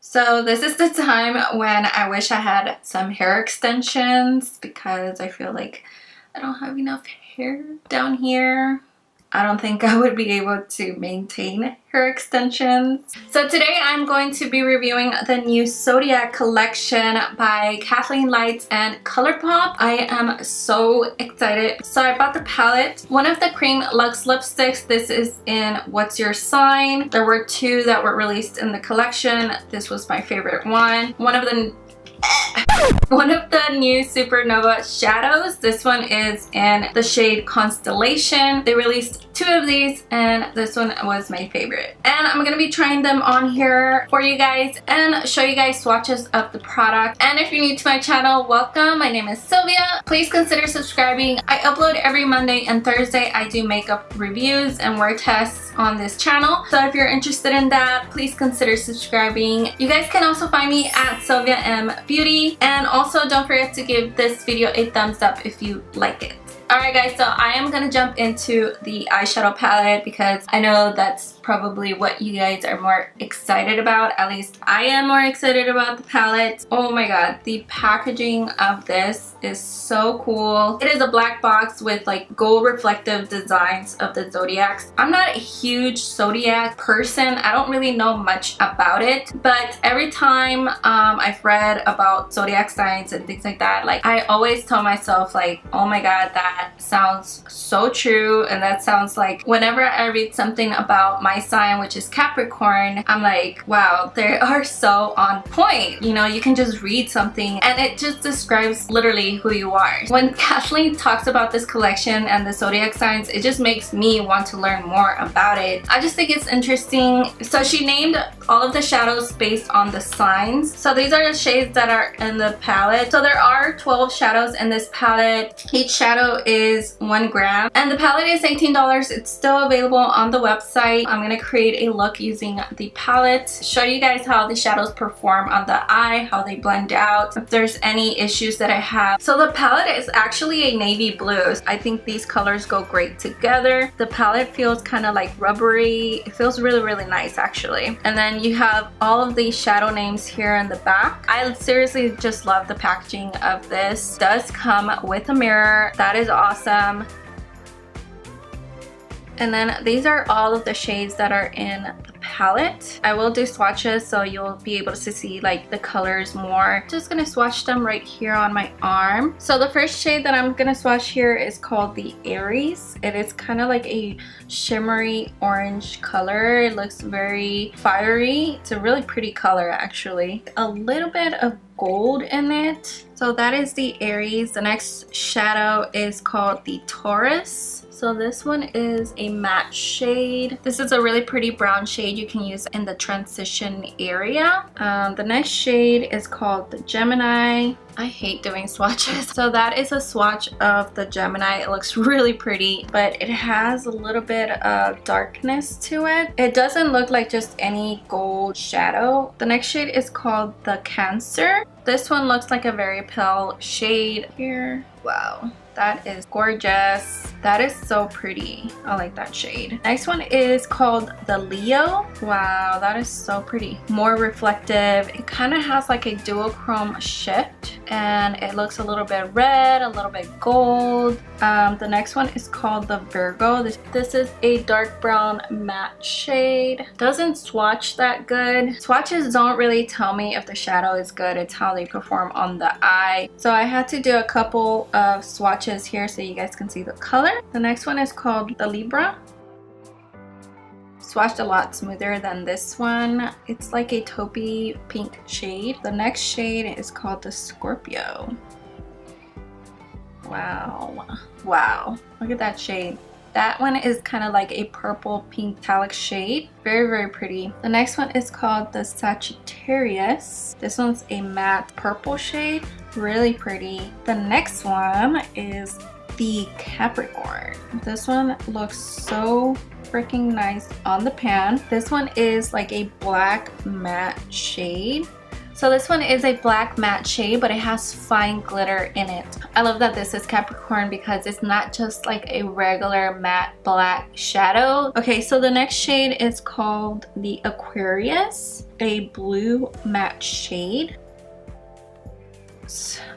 So this is the time when I wish I had some hair extensions because I feel like I don't have enough hair down here. I don't think I would be able to maintain hair extensions. So today I'm going to be reviewing the new Zodiac collection by Kathleen and Colourpop. I am so excited. So I bought the palette. One of the Cream Luxe lipsticks. This is in What's Your Sign. There were two that were released in the collection. This was my favorite one. One of the new Supernova shadows. This one is in the shade Constellation. They released two of these and this one was my favorite. And I'm gonna be trying them on here for you guys and show you guys swatches of the product. And if you're new to my channel, welcome. My name is Sylvia. Please consider subscribing. I upload every Monday and Thursday. I do makeup reviews and wear tests on this channel. So if you're interested in that, please consider subscribing. You guys can also find me at SilviaMBeauty. And also don't forget to give this video a thumbs up if you like it. Alright guys, so I am gonna jump into the eyeshadow palette because I know that's probably what you guys are more excited about. At least I am more excited about the palette. Oh my god, the packaging of this is so cool. It is a black box with like gold reflective designs of the Zodiacs. I'm not a huge Zodiac person. I don't really know much about it, but every time I've read about Zodiac signs and things like that, like I always tell myself like, oh my god, that sounds so true. And that sounds like whenever I read something about my sign, which is Capricorn, I'm like, wow, they are so on point. You know, you can just read something and it just describes literally who you are. When Kathleen talks about this collection and the Zodiac signs, it just makes me want to learn more about it. I just think it's interesting. So she named all of the shadows based on the signs. So these are the shades that are in the palette. So there are 12 shadows in this palette. Each shadow is 1 gram and the palette is $18. It's still available on the website. I'm gonna create a look using the palette, show you guys how the shadows perform on the eye, how they blend out, if there's any issues that I have. So the palette is actually a navy blue. I think these colors go great together. The palette feels kind of like rubbery. It feels really nice actually. And then you have all of these shadow names here in the back. I seriously just love the packaging of this. It does come with a mirror. That is awesome. And then these are all of the shades that are in the palette. I will do swatches so you'll be able to see like the colors more. Just gonna swatch them right here on my arm. So the first shade that I'm gonna swatch here is called the Aries. It is kind of like a shimmery orange color. It looks very fiery. It's a really pretty color actually. A little bit of gold in it. So that is the Aries. The next shadow is called the Taurus. So this one is a matte shade. This is a really pretty brown shade you can use in the transition area. The next shade is called the Gemini. I hate doing swatches. So that is a swatch of the Gemini. It looks really pretty, but it has a little bit of darkness to it. It doesn't look like just any gold shadow. The next shade is called the Cancer. This one looks like a very pale shade here. Wow. That is gorgeous. That is so pretty. I like that shade. Next one is called the Leo. Wow, that is so pretty. More reflective. It kind of has like a duochrome shift and it looks a little bit red, a little bit gold. The next one is called the Virgo. This is a dark brown matte shade. Doesn't swatch that good. Swatches don't really tell me if the shadow is good. It's how they perform on the eye. So I had to do a couple of swatches here so you guys can see the color. The next one is called the Libra. Swatched a lot smoother than this one. It's like a taupey pink shade. The next shade is called the Scorpio. Wow. Wow. Look at that shade. That one is kind of like a purple pink metallic shade. Very pretty. The next one is called the Sagittarius. This one's a matte purple shade. Really pretty. The next one is the Capricorn. This one looks so freaking nice on the pan. This one is like a black matte shade So this one is a black matte shade, but it has fine glitter in it. I love that this is Capricorn because it's not just like a regular matte black shadow. Okay, so the next shade is called the Aquarius, a blue matte shade.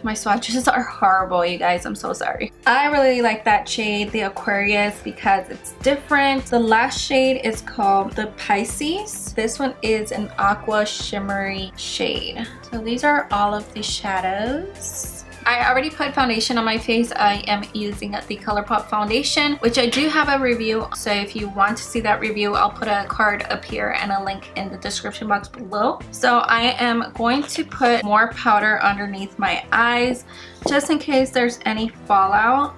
My swatches are horrible, you guys. I'm so sorry. I really like that shade, the Aquarius, because it's different. The last shade is called the Pisces. This one is an aqua shimmery shade. So these are all of the shadows. I already put foundation on my face. I am using the Colourpop foundation, which I do have a review. So if you want to see that review, I'll put a card up here and a link in the description box below. So I am going to put more powder underneath my eyes just in case there's any fallout.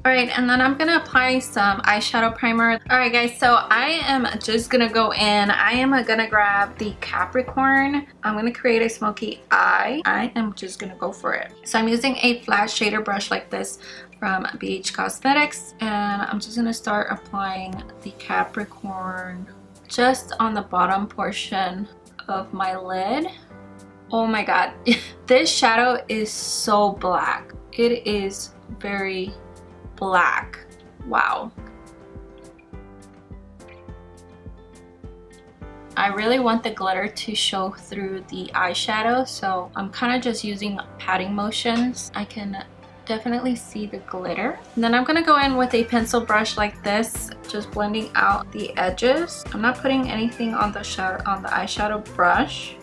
Alright, and then I'm gonna apply some eyeshadow primer. Alright guys, so I am just gonna go in. I am gonna grab the Capricorn. I'm gonna create a smoky eye. I am just gonna go for it. So I'm using a flat shader brush like this from BH Cosmetics, and I'm just gonna start applying the Capricorn just on the bottom portion of my lid. Oh my god, this shadow is so black. It is very black. Wow. I really want the glitter to show through the eyeshadow, so I'm kind of just using patting motions. I can definitely see the glitter. And then I'm gonna go in with a pencil brush like this, just blending out the edges. I'm not putting anything on the eyeshadow brush.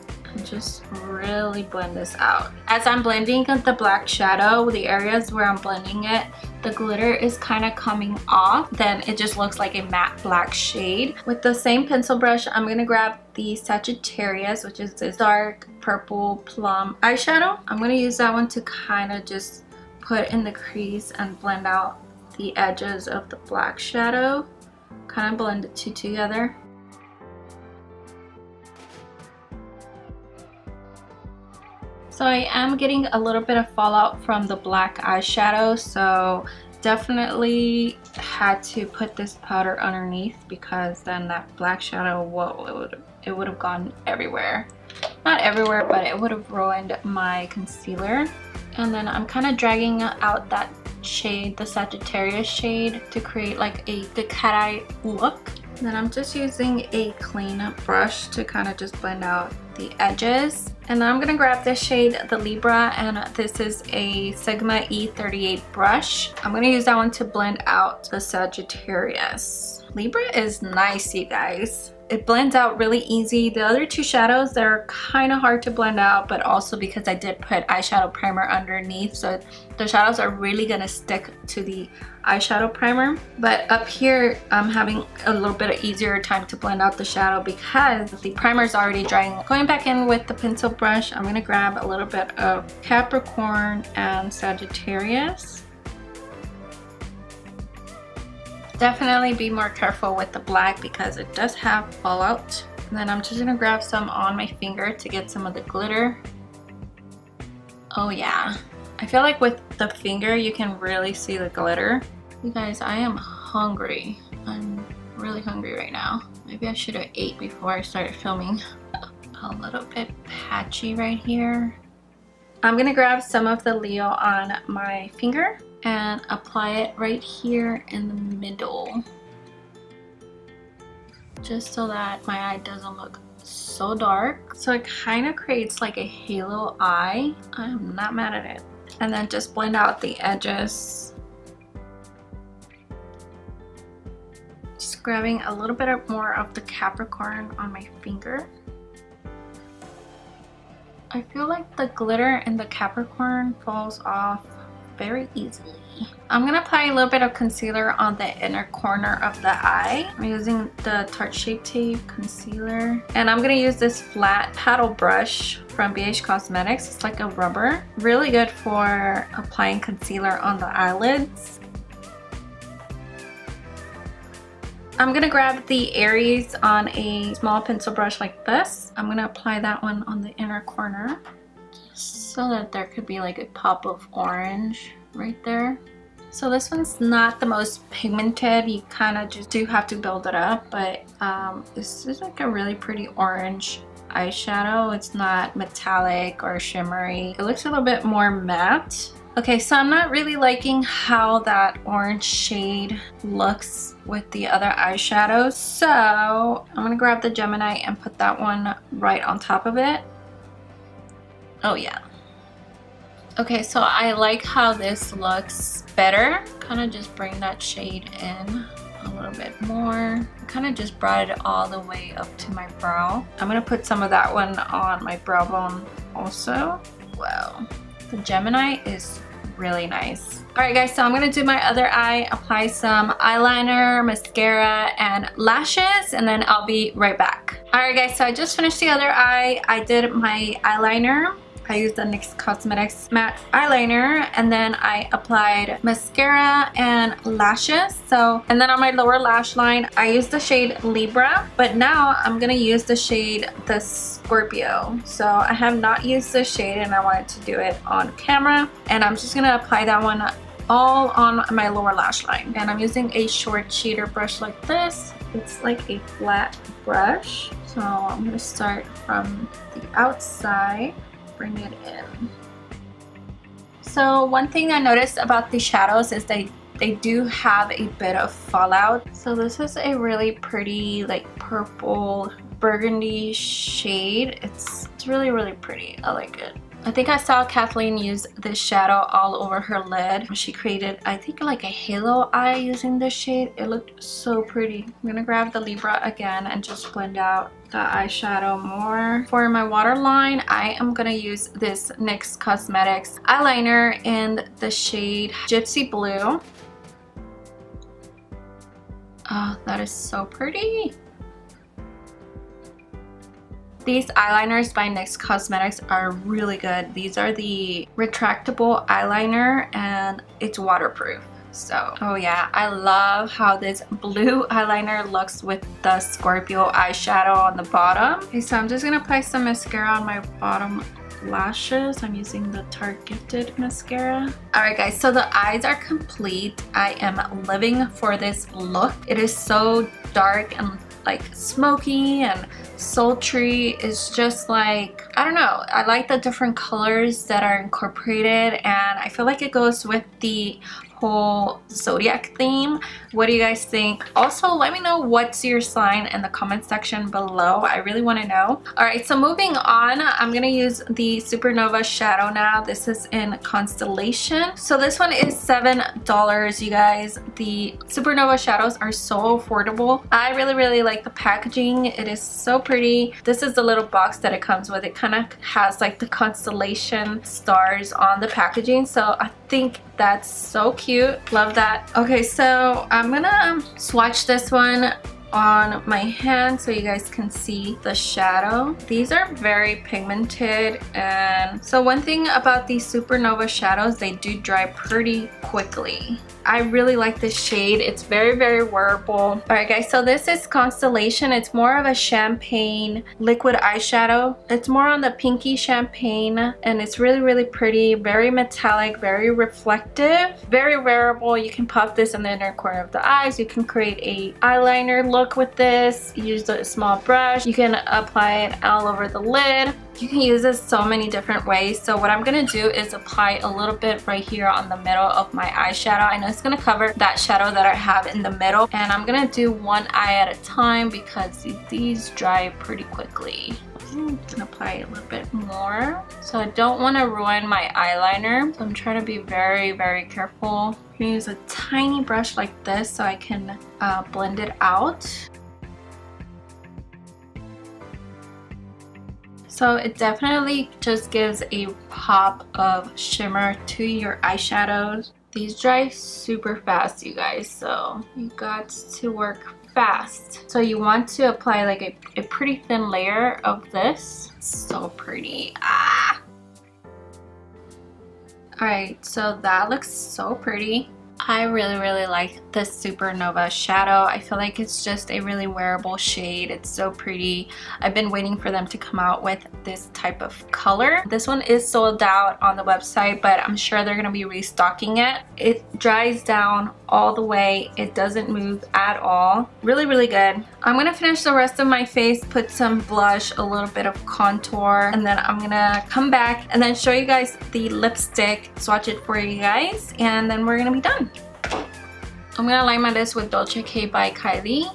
Just really blend this out. As I'm blending the black shadow, the areas where I'm blending it, the glitter is kind of coming off. Then it just looks like a matte black shade. With the same pencil brush, I'm gonna grab the Sagittarius, which is this dark purple plum eyeshadow. I'm gonna use that one to kind of just put in the crease and blend out the edges of the black shadow. Kind of blend the two together. So I am getting a little bit of fallout from the black eyeshadow, so definitely had to put this powder underneath because then that black shadow, whoa, it would have gone everywhere. Not everywhere, but it would have ruined my concealer. And then I'm kind of dragging out that shade, the Sagittarius shade, to create like the cat eye look. And then I'm just using a clean brush to kind of just blend out the edges. And then I'm gonna grab this shade, the Libra, and this is a Sigma E38 brush. I'm gonna use that one to blend out the Sagittarius. Libra is nice, you guys. It blends out really easy. The other two shadows, they're kind of hard to blend out, but also because I did put eyeshadow primer underneath, so the shadows are really gonna stick to the eyeshadow primer. But up here, I'm having a little bit of easier time to blend out the shadow because the primer is already drying. Going back in with the pencil brush, I'm gonna grab a little bit of Capricorn and Sagittarius. Definitely be more careful with the black because it does have fallout. And then I'm just gonna grab some on my finger to get some of the glitter. Oh yeah, I feel like with the finger you can really see the glitter. You guys, I am hungry. I'm really hungry right now. Maybe I should have ate before I started filming. A little bit patchy right here. I'm gonna grab some of the Leo on my finger and apply it right here in the middle, just so that my eye doesn't look so dark. So it kind of creates like a halo eye. I'm not mad at it. And then just blend out the edges. Just grabbing a little bit more of the Capricorn on my finger. I feel like the glitter in the Capricorn falls off very easily. I'm gonna apply a little bit of concealer on the inner corner of the eye. I'm using the Tarte Shape Tape concealer, and I'm gonna use this flat paddle brush from BH Cosmetics. It's like a rubber, really good for applying concealer on the eyelids. I'm gonna grab the Aries on a small pencil brush like this. I'm gonna apply that one on the inner corner, so that there could be like a pop of orange right there. So this one's not the most pigmented. You kind of just do have to build it up, but this is like a really pretty orange eyeshadow. It's not metallic or shimmery. It looks a little bit more matte. Okay, so I'm not really liking how that orange shade looks with the other eyeshadows. So I'm gonna grab the Gemini and put that one right on top of it. Oh yeah. Okay, so I like how this looks better. Kind of just bring that shade in a little bit more. Kind of just brought it all the way up to my brow. I'm gonna put some of that one on my brow bone also. Wow, the Gemini is really nice. All right guys, so I'm gonna do my other eye, apply some eyeliner, mascara, and lashes, and then I'll be right back. All right guys, so I just finished the other eye. I did my eyeliner. I used the NYX Cosmetics matte eyeliner, and then I applied mascara and lashes. And then on my lower lash line, I used the shade Libra, but now I'm gonna use the shade the Scorpio. So I have not used this shade and I wanted to do it on camera, and I'm just gonna apply that one all on my lower lash line. And I'm using a short cheater brush like this. It's like a flat brush. So I'm gonna start from the outside. Bring it in. So one thing I noticed about the shadows is they do have a bit of fallout. So this is a really pretty like purple burgundy shade. It's really, really pretty. I like it. I think I saw Kathleen use this shadow all over her lid. She created, I think, like a halo eye using this shade. It looked so pretty. I'm gonna grab the Libra again and just blend out the eyeshadow more. For my waterline, I am gonna use this NYX Cosmetics eyeliner in the shade Gypsy Blue. Oh, that is so pretty. These eyeliners by NYX Cosmetics are really good. These are the retractable eyeliner and it's waterproof. So, oh yeah, I love how this blue eyeliner looks with the Scorpio eyeshadow on the bottom. Okay, so I'm just gonna apply some mascara on my bottom lashes. I'm using the Tarte Gifted mascara. Alright guys, so the eyes are complete. I am living for this look. It is so dark and like smoky and sultry. It's just like, I don't know, I like the different colors that are incorporated, and I feel like it goes with the whole Zodiac theme. What do you guys think? Also, let me know what's your sign in the comment section below. I really want to know. Alright, so moving on, I'm gonna use the Supernova shadow now. This is in Constellation. So this one is $7, you guys. The Supernova shadows are so affordable. I really, really like the packaging. It is so pretty. This is the little box that it comes with. It kind of has like the constellation stars on the packaging. So I think that's so cute. Love that. Okay, so I'm gonna swatch this one on my hand so you guys can see the shadow. These are very pigmented, and so one thing about these Supernova shadows, they do dry pretty quickly. I really like this shade. It's very, very wearable. Alright guys, so this is Constellation. It's more of a champagne liquid eyeshadow. It's more on the pinky champagne, and it's really, really pretty. Very metallic, very reflective, very wearable. You can pop this in the inner corner of the eyes. You can create a eyeliner look with this. Use a small brush. You can apply it all over the lid. You can use this so many different ways. So what I'm gonna do is apply a little bit right here on the middle of my eyeshadow. I know it's gonna cover that shadow that I have in the middle, and I'm gonna do one eye at a time because these dry pretty quickly. I'm gonna apply a little bit more. So I don't want to ruin my eyeliner, so I'm trying to be very, very careful. I'm gonna use a tiny brush like this so I can blend it out. So it definitely just gives a pop of shimmer to your eyeshadows. These dry super fast, you guys, so you got to work fast. So you want to apply like a pretty thin layer of this. So pretty. Ah! Alright, so that looks so pretty. I really like this Supernova shadow. I feel like it's just a really wearable shade. It's so pretty. I've been waiting for them to come out with this type of color. This one is sold out on the website, but I'm sure they're gonna be restocking it. It dries down all the way. It doesn't move at all. Really good. I'm gonna finish the rest of my face, put some blush, a little bit of contour, and then I'm gonna come back and then show you guys the lipstick, swatch it for you guys, and then we're gonna be done. I'm gonna line my lips with Dolce K by Kylie.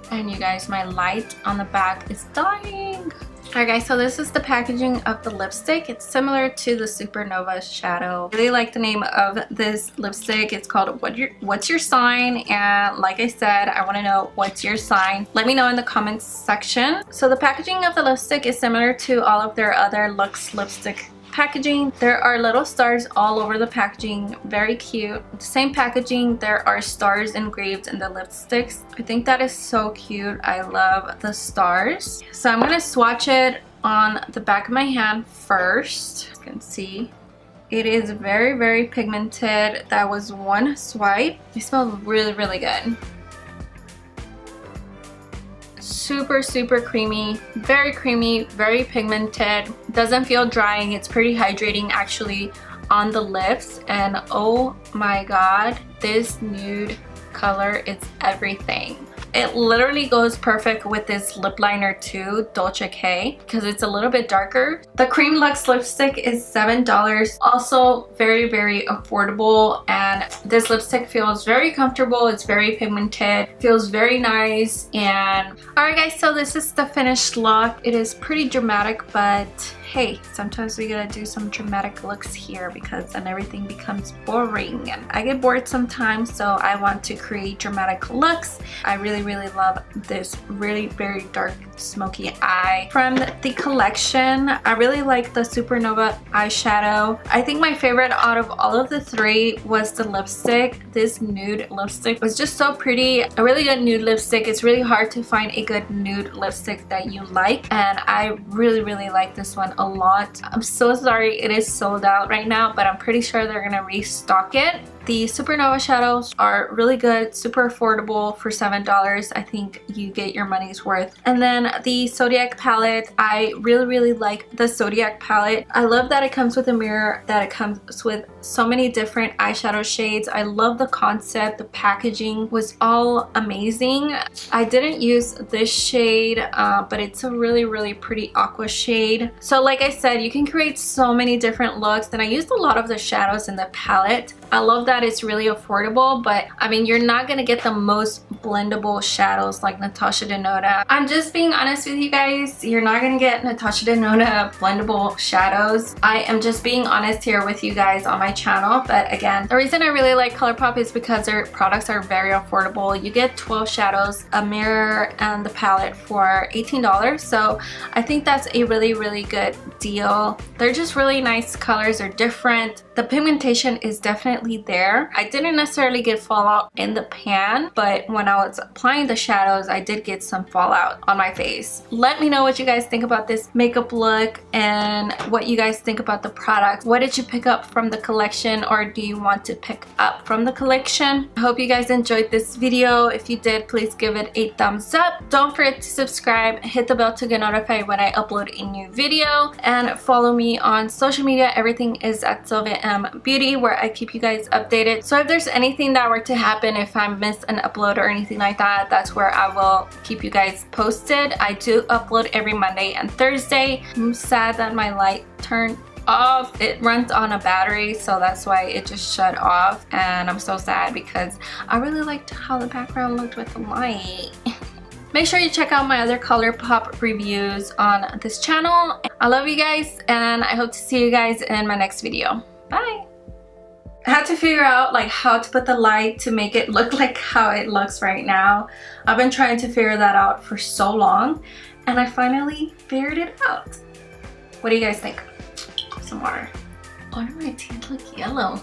And you guys, my light on the back is dying. Alright guys, so this is the packaging of the lipstick. It's similar to the Supernova shadow. I really like the name of this lipstick. It's called What's Your Sign? And like I said, I want to know what's your sign. Let me know in the comments section. So the packaging of the lipstick is similar to all of their other Luxe lipstick packaging. There are little stars all over the packaging. Very cute. Same packaging, there are stars engraved in the lipsticks. I think that is so cute. I love the stars. So I'm gonna swatch it on the back of my hand first. You can see it is very pigmented. That was one swipe. It smells really good. Super creamy, very pigmented. Doesn't feel drying. It's pretty hydrating actually on the lips, and oh my god, this nude color is everything. It literally goes perfect with this lip liner too, Dolce K, because it's a little bit darker. The Cream Luxe lipstick is $7. Also very affordable, and this lipstick feels very comfortable. It's very pigmented, feels very nice. And alright guys, so this is the finished look. It is pretty dramatic, but hey, sometimes we gotta do some dramatic looks here because then everything becomes boring, and I get bored sometimes, so I want to create dramatic looks. I really love this very dark smoky eye from the collection. I really like the Supernova eyeshadow. I think my favorite out of all of the three was the lipstick. This nude lipstick was just so pretty. A really good nude lipstick. It's really hard to find a good nude lipstick that you like, and I really like this one a lot. I'm so sorry it is sold out right now, but I'm pretty sure they're gonna restock it. The Supernova shadows are really good, super affordable for $7. I think you get your money's worth. And then the Zodiac palette, I really like the Zodiac palette. I love that it comes with a mirror, that it comes with so many different eyeshadow shades. I love the concept. The packaging was all amazing. I didn't use this shade, but it's a really pretty aqua shade. So like I said, you can create so many different looks, and I used a lot of the shadows in the palette. I love that it's really affordable, but I mean, you're not gonna get the most blendable shadows like Natasha Denona. I'm just being honest with you guys. You're not gonna get Natasha Denona blendable shadows. I am just being honest here with you guys on my channel. But again, the reason I really like Colourpop is because their products are very affordable. You get 12 shadows, a mirror, and the palette for $18. So I think that's a really good deal. They're just really nice colors. They're different. The pigmentation is definitely there. I didn't necessarily get fallout in the pan, but when I was applying the shadows, I did get some fallout on my face. Let me know what you guys think about this makeup look and what you guys think about the product. What did you pick up from the collection, or do you want to pick up from the collection? I hope you guys enjoyed this video. If you did, please give it a thumbs up. Don't forget to subscribe, hit the bell to get notified when I upload a new video, and follow me on social media. Everything is at SilviaMBeauty, where I keep you guys updated. So if there's anything that were to happen, if I miss an upload or anything like that, that's where I will keep you guys posted. I do upload every Monday and Thursday. I'm sad that my light turned off. It runs on a battery, so that's why it just shut off, and I'm so sad because I really liked how the background looked with the light. Make sure you check out my other Colourpop reviews on this channel. I love you guys, and I hope to see you guys in my next video. Bye! I had to figure out like how to put the light to make it look like how it looks right now. I've been trying to figure that out for so long, and I finally figured it out. What do you guys think? Some water. Why do my teeth look yellow?